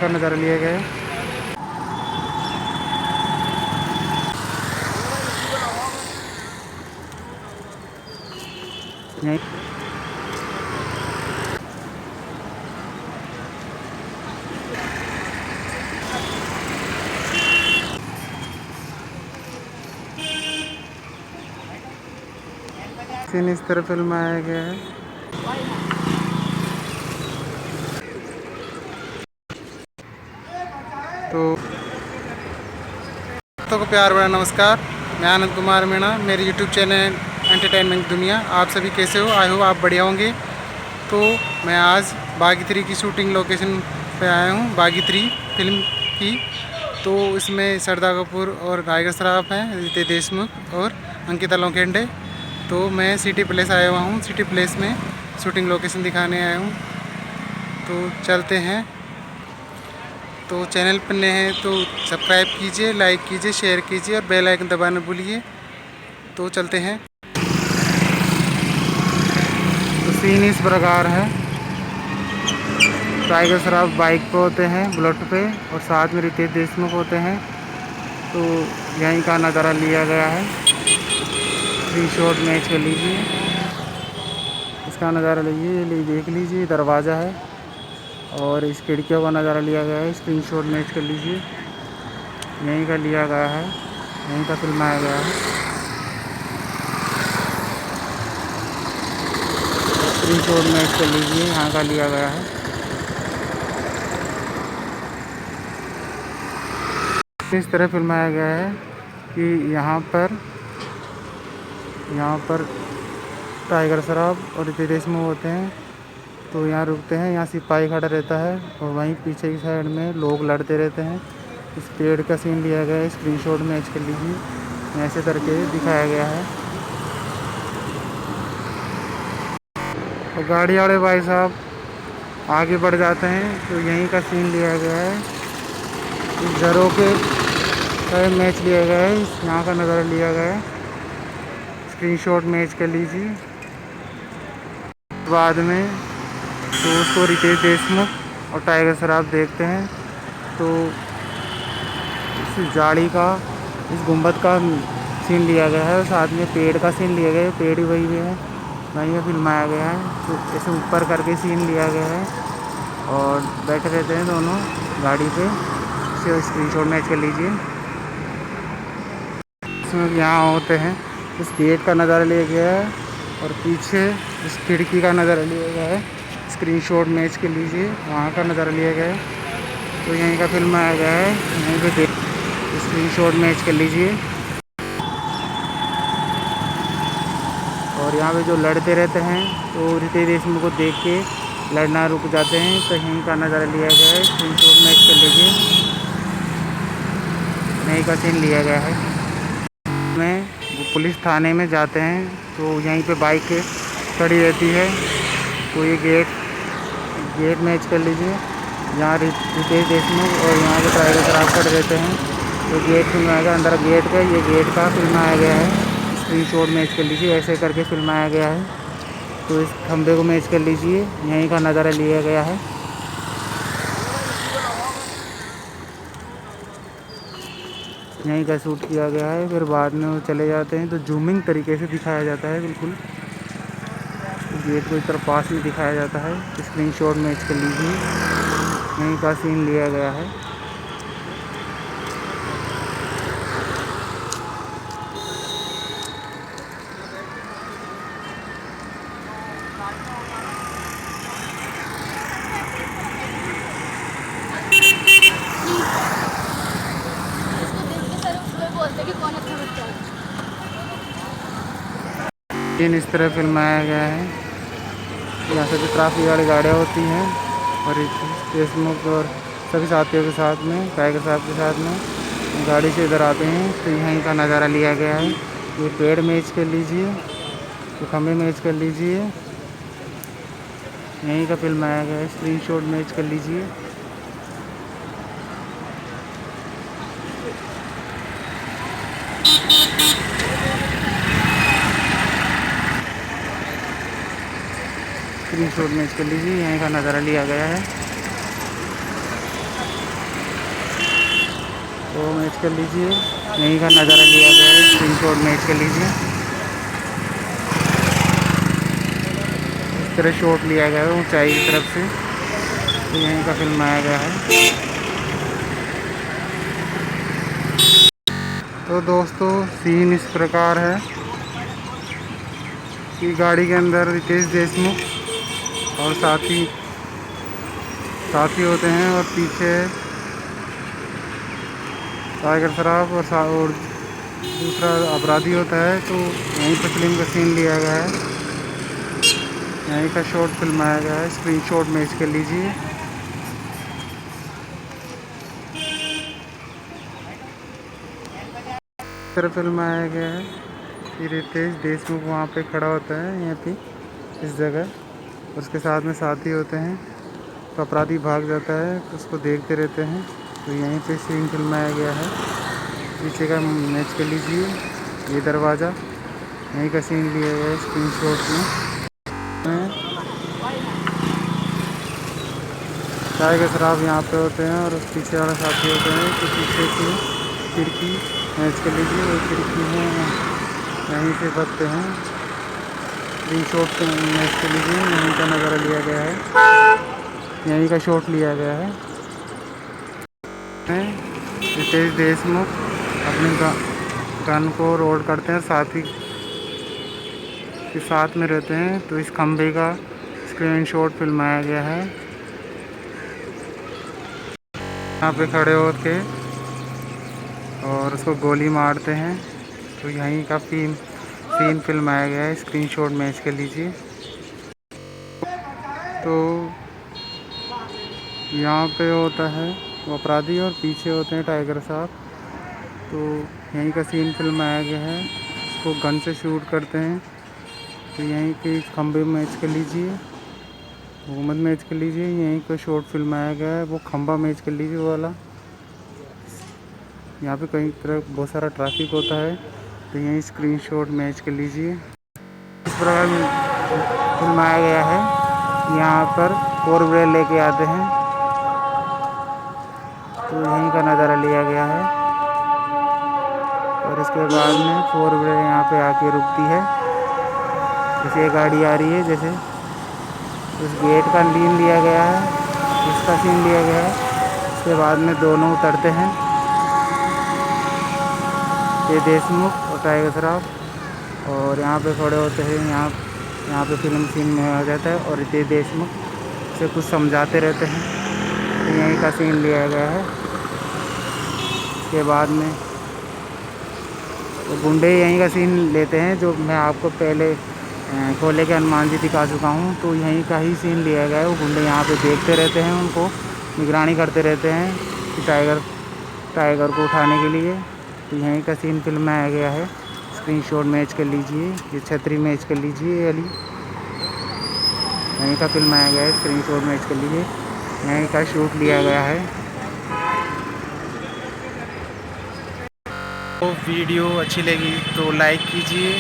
नज़ारा लिया गया है। यहीं सीन इस तरह फिल्माया गया है। तो प्यार भरा नमस्कार। मैं आनंद कुमार मीणा, मेरे यूट्यूब चैनल एंटरटेनमेंट दुनिया। आप सभी कैसे हो? आई होप आप बढ़िया होंगे। तो मैं आज बागी 3 की शूटिंग लोकेशन पे आया हूँ, बागी 3 फिल्म की। तो इसमें श्रद्धा कपूर और टाइगर श्रॉफ हैं, रितेश देशमुख और अंकिता लोखंडे। तो मैं सिटी प्लेस आया हुआ हूँ, सिटी प्लेस में शूटिंग लोकेशन दिखाने आया हूँ। तो चलते हैं। तो चैनल पर नए हैं तो सब्सक्राइब कीजिए, लाइक कीजिए, शेयर कीजिए और बेल आइकन दबाना भूलिए। तो चलते हैं। तो सीन इस प्रकार है। टाइगर श्रॉफ बाइक पे होते हैं, बुलेट पे, और साथ में रितेश देशमुख होते हैं। तो यहीं का नज़ारा लिया गया है। थ्री शॉट मैच कर लीजिए, इसका नज़ारा लीजिए, ये देख लीजिए, दरवाज़ा है और इस खिड़कियों का नज़ारा लिया गया है। स्क्रीन शॉट मैच कर लीजिए, यहीं का लिया गया है, यहीं का फिल्माया गया है। स्क्रीन शॉट मैच कर लीजिए, यहाँ का लिया गया है। इस तरह फिल्माया गया है कि यहाँ पर टाइगर श्रॉफ और रितेश देशमुख होते हैं। तो यहाँ रुकते हैं, यहाँ सिपाही खड़ा रहता है और वहीं पीछे की साइड में लोग लड़ते रहते हैं। इस पेड़ का सीन लिया गया है, स्क्रीन शॉट मैच कर लीजिए, ऐसे करके दिखाया गया है। और गाड़ी वाले भाई साहब आगे बढ़ जाते हैं, तो यहीं का सीन लिया गया है। इस घरों के मैच लिया गया है, यहाँ का नज़ारा लिया गया है। स्क्रीन शॉट मैच कर लीजिए। बाद में तो उसको रितेश देशमुख और टाइगर श्रॉफ देखते हैं। तो इस जाली का, इस गुंबद का सीन लिया गया है और साथ में पेड़ का सीन लिया गया है। पेड़ ही वही है, वहीं में फिल्माया गया है। तो ऐसे ऊपर करके सीन लिया गया है और बैठे रहते हैं दोनों गाड़ी पे। इसे स्क्रीन शॉट मैच कर लीजिए। इसमें यहाँ होते हैं, इस गेट का नज़ारा लिया गया है और पीछे इस खिड़की का नज़ारा लिया गया है। स्क्रीन शॉट मैच कर लीजिए, वहाँ का नज़ारा लिया गया है। तो यहीं का फिल्म आया गया है, यहीं पे स्क्रीन शॉट मैच कर लीजिए। और यहाँ पे जो लड़ते रहते हैं तो रितेश देशमुख को देख के लड़ना रुक जाते हैं। तो यहीं का नज़ारा लिया गया है, स्क्रीन शॉट मैच कर लीजिए, यहीं का सीन लिया गया है। में पुलिस थाने में जाते हैं तो यहीं पे बाइक खड़ी रहती है। तो ये गेट मैच कर लीजिए, यहाँ रितेश देशमुख और यहाँ पे टाइगर श्रॉफ खड़े रहते हैं। तो गेट फिल्माया गया, अंदर गेट का, ये गेट का फिल्माया गया है। स्क्रीन शॉट मैच कर लीजिए, ऐसे करके फिल्माया गया है। तो इस खंबे को मैच कर लीजिए, यहीं का नज़ारा लिया गया है। यहीं का शूट किया गया है। फिर बाद में वो चले जाते हैं तो जूमिंग तरीके से दिखाया जाता है, बिल्कुल गेट को इस तरह पास में दिखाया जाता है। स्क्रीन शॉट मैच कर लीजिए, यहीं का सीन लिया गया है। इस तरह फिल्माया गया है। यहाँ से जो ट्रैफिक वाली गाड़ियाँ होती हैं और देशमुख और सभी साथियों के साथ में, टाइगर साहब के साथ में गाड़ी से इधर आते हैं। तो यहीं का नज़ारा लिया गया है। ये पेड़ मैच कर लीजिए, तो खंभे मैच कर लीजिए, यहीं का फिल्माया गया है। स्क्रीन शॉट मैच कर लीजिए। स्क्रीन शॉट मैच कर लीजिए, यहीं का नज़ारा लिया गया है। वो मैच कर लीजिए, यहीं का नज़ारा लिया गया है, स्क्रीनशॉट मैच कर लीजिए। इस तरह शॉट लिया गया है ऊंचाई की तरफ से, तो यहीं का फिल्माया गया है। तो दोस्तों सीन इस प्रकार है कि गाड़ी के अंदर रितेश देशमुख और साथी होते हैं और पीछे टाइगर श्रॉफ और दूसरा अपराधी होता है। तो यहीं पर फिल्म का सीन लिया गया है, यहीं का शॉट फिल्माया गया है। स्क्रीनशॉट मैच कर लीजिए। इस तरह फिल्माया गया है कि रितेश देशमुख वहाँ पे खड़ा होता है, यहाँ पे इस जगह, उसके साथ में साथी होते हैं। तो अपराधी भाग जाता है तो उसको देखते रहते हैं। तो यहीं पे सीन फिल्माया गया है। पीछे का मैच कर लीजिए, ये दरवाज़ा, यहीं का सीन लिया गया है स्क्रीनशॉट में। टाइगर श्रॉफ यहाँ पे होते हैं और पीछे वाला साथी होते हैं। तो पीछे की खिड़की मैच कर लीजिए, वो खिड़की है, यहीं से बचते हैं। स्क्रीनशॉट मैच कर लीजिए, यहीं का नज़ारा लिया गया है, यहीं का शॉट लिया गया है। रितेश देशमुख अपने गन को रोल करते हैं, साथी के साथ में रहते हैं। तो इस खंभे का स्क्रीनशॉट फिल्माया गया है, यहाँ पे खड़े होके और उसको गोली मारते हैं। तो यहीं का सीन फिल्माया गया है, स्क्रीनशॉट मैच कर लीजिए। तो यहाँ पे होता है वो अपराधी और पीछे होते हैं टाइगर साहब। तो यहीं का सीन फिल्माया गया है, उसको गन से शूट करते हैं। तो यहीं के खंभे मैच कर लीजिए, वो मत मैच कर लीजिए, यहीं का शॉट फिल्माया गया है, वो खंभा मैच कर लीजिए वो वाला। यहाँ पे कई तरह बहुत सारा ट्रैफिक होता है, तो यहीं स्क्रीनशॉट मैच कर लीजिए। इस प्रकार फिल्माया गया है, यहाँ पर 4 व्हीलर लेके आते हैं। तो यहीं का नज़ारा लिया गया है और इसके बाद में 4 व्हीलर यहाँ पे आके रुकती है। जैसे ये गाड़ी आ रही है, जैसे उस गेट का सीन लिया गया है, इसका सीन लिया गया है। उसके बाद में दोनों उतरते हैं, ये देशमुख और टाइगर श्रॉफ, और यहाँ पे खड़े होते हैं। यहाँ पे फिल्म सीन में आ जाता है और ये देशमुख से कुछ समझाते रहते हैं। तो यहीं का सीन लिया गया है। इसके बाद में तो गुंडे यहीं का सीन लेते हैं, जो मैं आपको पहले खोले के हनुमान जी दिखा चुका हूँ। तो यहीं का ही सीन लिया गया है। वो गुंडे यहाँ पे देखते रहते हैं, उनको निगरानी करते रहते हैं कि टाइगर को उठाने के लिए। तो यहीं का सीन फिल्माया गया है, स्क्रीनशॉट मैच कर लीजिए, ये छतरी मैच कर लीजिए वाली, यहीं का फिल्माया गया है, स्क्रीनशॉट मैच कर लीजिए, यहीं का शूट लिया गया है। तो वीडियो अच्छी लगी तो लाइक कीजिए,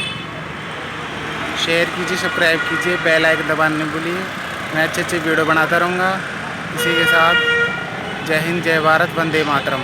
शेयर कीजिए, सब्सक्राइब कीजिए, बेल आइकन दबाना नहीं भूलिए। मैं अच्छे वीडियो बनाता रहूँगा। इसी के साथ जय हिंद, जय भारत, वंदे मातरम।